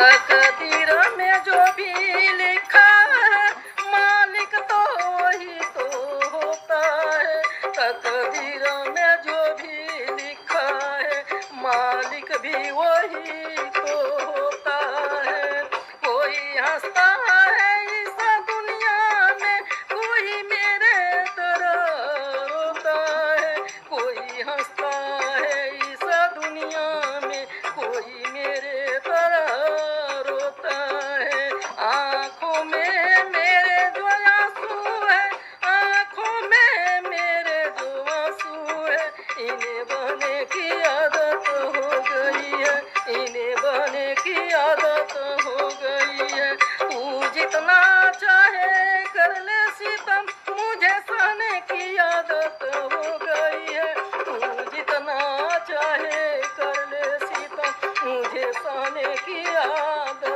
तकदीर में जो भी लिखा है मालिक तो वही तो होता है। तकदीर में जो भी लिखा है मालिक भी वही तो होता है। कोई हंसता है इस दुनिया में, कोई मेरे तरह रोता है। कोई हंसता है इस दुनिया में, कोई मेरे तरह रोता है। आँखों में मेरे जो आंसू है, आँखों में मेरे जो आंसू है, इन्हें बहने की आदत हो गई है, इन्हें बहने की आदत हो गई है। तू जितना चाहे कर ले सितम, मुझे सहने की आदत हो गई है। तू जितना चाहे कर ले सितम, मुझे सहने की आदत